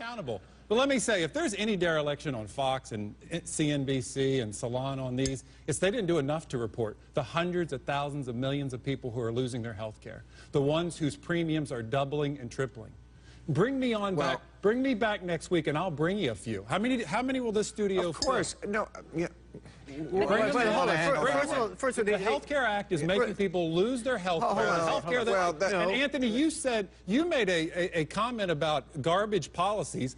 accountable. But let me say, if there's any dereliction on Fox and CNBC and Salon on these, it's they didn't do enough to report the hundreds of thousands of millions of people who are losing their health care, the ones whose premiums are doubling and tripling. Bring me on back. Bring me back next week, and I'll bring you a few. How many will this studio? Of course, no. Yeah. First, the Health Care Act is making people lose their health care. And Anthony, you said you made a comment about garbage policies.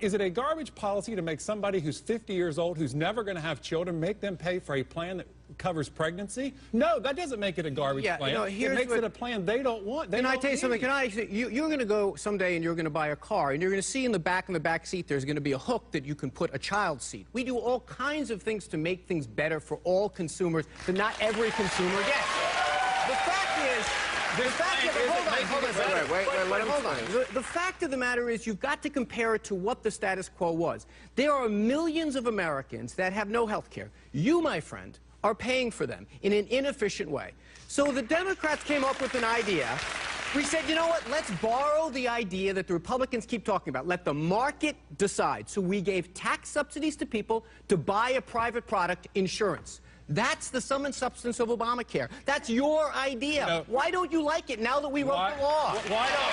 Is it a garbage policy to make somebody who's 50 years old, who's never going to have children, make them pay for a plan that covers pregnancy? No, that doesn't make it a garbage plan. It makes it a plan they don't want. Can I tell you something? You're going to go someday and you're going to buy a car, and you're going to see in the back seat there's going to be a hook that you can put a child's seat. We do all kinds of things to make things better for all consumers that not every consumer gets. The fact of the matter is you've got to compare it to what the status quo was. There are millions of Americans that have no health care. You, my friend, are paying for them in an inefficient way. So the Democrats came up with an idea. We said, you know what, let's borrow the idea that the Republicans keep talking about. Let the market decide. So we gave tax subsidies to people to buy a private product, insurance. That's the sum and substance of Obamacare. That's your idea. No. Why don't you like it now that we wrote the law? Why don't?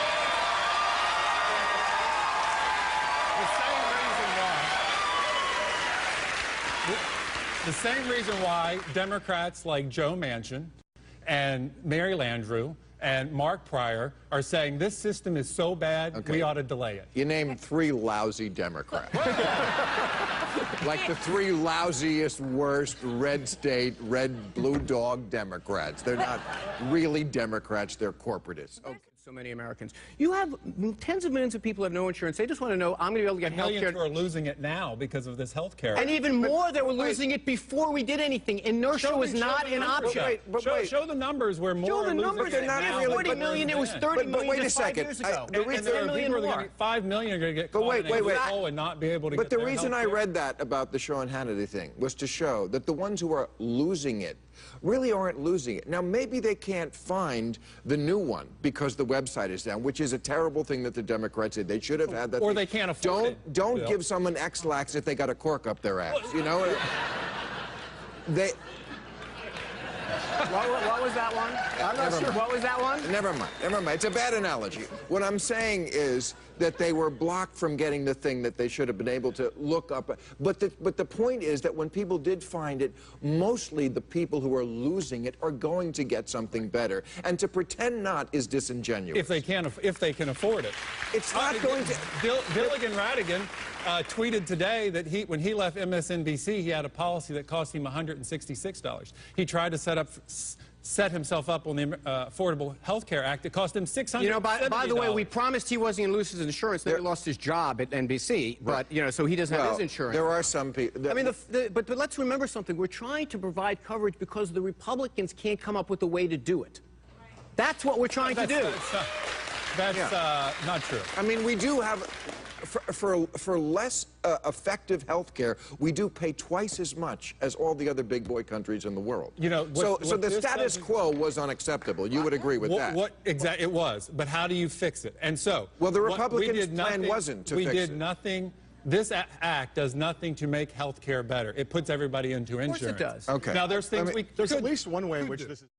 The same reason why Democrats like Joe Manchin and Mary Landrieu and Mark Pryor are saying this system is so bad, we ought to delay it. You named 3 lousy Democrats. Like the 3 lousiest, worst, red state, red blue dog Democrats. They're not really Democrats, they're corporatists. Okay. So many Americans. You have tens of millions of people who have no insurance. They just want to know, I'm going to be able to get health care. Millions who are losing it now because of this health care. And even more that were losing it before we did anything. Inertia was not an option. Show the numbers where more Show the numbers. They're not really. 40 million. It was 30 million just 5 years ago. And there are people who are going to 5 million are going to get caught in a hole and not be able to get their health care. But the reason I read that about the Sean Hannity thing was to show that the ones who are losing it really aren't losing it. Now, maybe they can't find the new one because the website is down, which is a terrible thing that the Democrats did. They should have had that. Or they can't afford it. Don't give someone X-Lax if they got a cork up their ass, you know? They... What was that one? I'm not sure. What was that one? Never mind. Never mind. It's a bad analogy. What I'm saying is that they were blocked from getting the thing that they should have been able to look up. But the point is that when people did find it, mostly the people who are losing it are going to get something better. And to pretend not is disingenuous. If they can afford it. It's not going to... Gilligan Ratigan tweeted today that when he left MSNBC, he had a policy that cost him $166. He tried to set himself up on the Affordable Health Care Act. It cost him $670. You know, by the way, we promised he wasn't going to lose his insurance. Then he lost his job at NBC. But, you know, so he doesn't have his insurance. There are some people... I mean, but let's remember something. We're trying to provide coverage because the Republicans can't come up with a way to do it. That's what we're trying to do. That's not true. I mean, we do have... For less effective health care, we do pay twice as much as all the other big boy countries in the world. You know, so the status quo was unacceptable. You would agree with that? Exactly, it was. But how do you fix it? And so, well, the Republicans' plan wasn't to fix it. We did nothing. This act does nothing to make health care better. It puts everybody into insurance. Of course it does. Okay. Now, there's things there's at least one way in which this is.